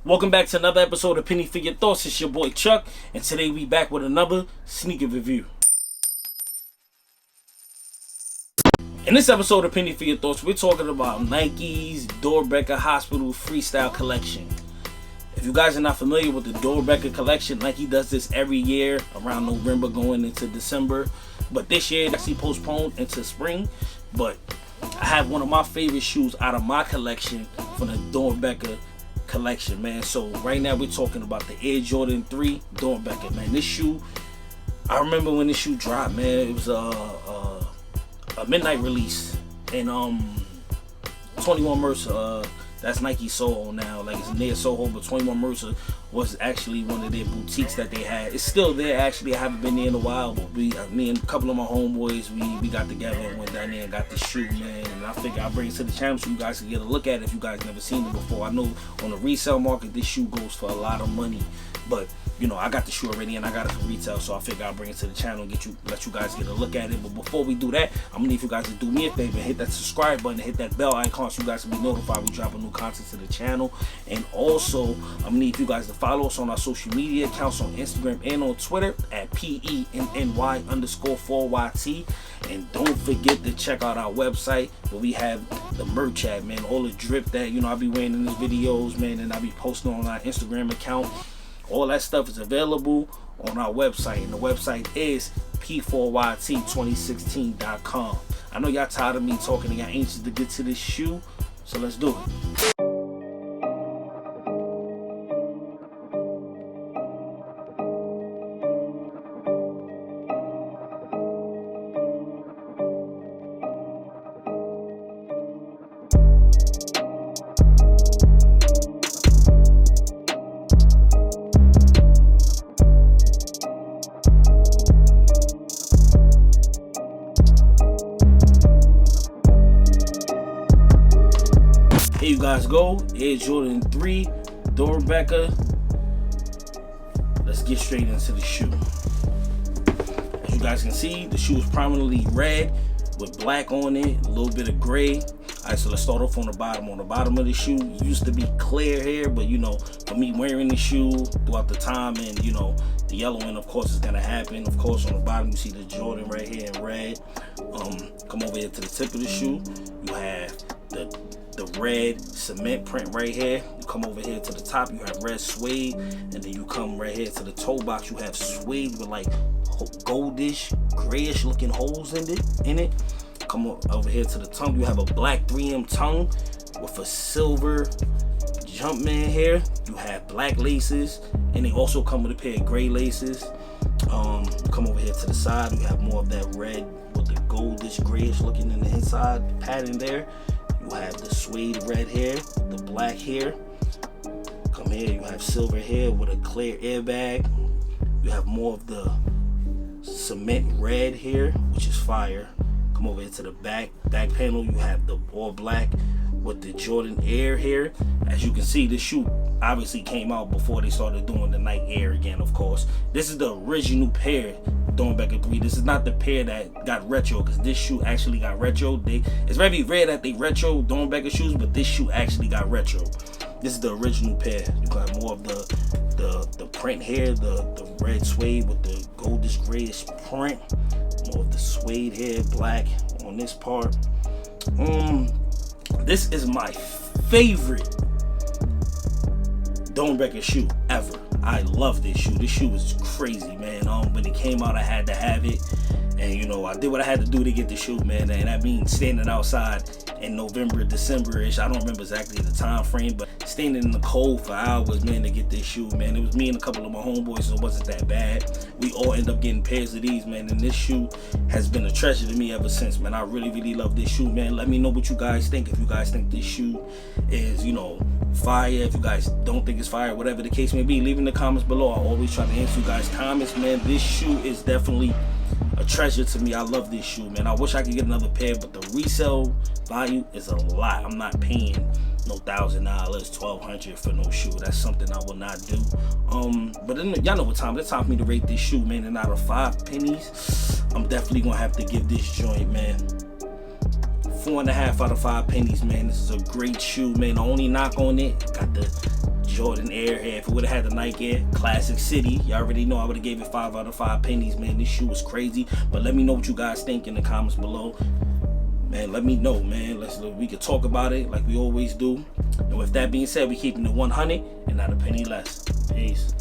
Welcome back to another episode of Penny for Your Thoughts. It's your boy Chuck, and today we back with another sneaker review. In this episode of Penny for Your Thoughts, we're talking about Nike's Doernbecher Hospital Freestyle Collection. If you guys are not familiar with the Doernbecher collection, Nike does this every year around November going into December. But this year, it's actually postponed into spring. But I have one of my favorite shoes out of my collection from the Doernbecher collection, man. So right now we're talking about the Air Jordan 3 Doernbecher, man. This shoe, I remember when this shoe dropped, man. It was a midnight release, and 21 Mercer, that's Nike Soho now, like it's near Soho, but 21 Mercer was actually one of their boutiques that they had. It's still there actually. I haven't been there in a while, but me and a couple of my homeboys, we got together and went down there and got this shoe, man. And I figured I'll bring it to the channel so you guys can get a look at it if you guys never seen it before. I know on the resale market this shoe goes for a lot of money, but you know, I got the shoe already and I got it for retail, so I figured I'll bring it to the channel and let you guys get a look at it. But before we do that, I'm gonna need you guys to do me a favor and hit that subscribe button and hit that bell icon so you guys can be notified we drop a new content to the channel. And also, I'm gonna need you guys to follow us on our social media accounts on Instagram and on Twitter at PENNY_4YT. And don't forget to check out our website where we have the merch at, man. All the drip that, you know, I'll be wearing in these videos, man, and I'll be posting on our Instagram account. All that stuff is available on our website, and the website is p4yt2016.com. I know y'all tired of me talking and y'all anxious to get to this shoe, so let's do it. Here you guys go, Air Jordan 3 Doernbecher. Let's get straight into the shoe. As you guys can see, the shoe is prominently red with black on it, a little bit of gray. Alright, so let's start off on the bottom. On the bottom of the shoe, it used to be clear here, but you know, for me wearing the shoe throughout the time, and you know, the yellowing of course is gonna happen. Of course, on the bottom you see the Jordan right here in red. Come over here to the tip of the shoe, you have the red cement print right here. You come over here to the top, you have red suede, and then you come right here to the toe box, you have suede with like goldish, grayish looking holes in it. Come over here to the tongue, you have a black 3M tongue with a silver Jumpman here. You have black laces, and they also come with a pair of gray laces. Come over here to the side, you have more of that red with the goldish, grayish looking in the inside pattern there. You have the suede red here, the black here. Come here, you have silver here with a clear airbag. You have more of the cement red here, which is fire. Come over here to the back panel, you have the all black with the Jordan Air here. As you can see, this shoe obviously came out before they started doing the Nike Air again, of course. This is the original pair, Doernbecher 3. This is not the pair that got retro, because this shoe actually got retro. It's very rare that they retro Doernbecher shoes, but this shoe actually got retro. This is the original pair. You got more of the print here, the red suede with the goldish grayish print. More of the suede here, black on this part. This is my favorite Doernbecher shoe ever. I love this shoe. This shoe is crazy, man. When it came out, I had to have it, and you know, I did what I had to do to get the shoe, man. And that means standing outside in November, December-ish. I don't remember exactly the time frame, but standing in the cold for hours, man, to get this shoe, man. It was me and a couple of my homeboys, so it wasn't that bad. We all end up getting pairs of these, man, and this shoe has been a treasure to me ever since, man. I really, really love this shoe, man. Let me know what you guys think. If you guys think this shoe is, you know, fire, if you guys don't think it's fire, whatever the case may be, leave in the comments below. I always try to answer you guys' comments, man. This shoe is definitely a treasure to me. I love this shoe, man. I wish I could get another pair, but the resale value is a lot. I'm not paying no $1,000, $1,200 for no shoe. That's something I will not do. But then y'all know what time. It's time for me to rate this shoe, man. And out of 5 pennies, I'm definitely gonna have to give this joint, man, 4.5 out of 5 pennies, man. This is a great shoe, man. The only knock on it, got the Jordan Air. If it would have had the Nike Air, Classic City. Y'all already know I would have gave it 5 out of 5 pennies, man. This shoe was crazy. But let me know what you guys think in the comments below. Man, let me know, man. We could talk about it like we always do. And with that being said, we keeping it 100 and not a penny less. Peace.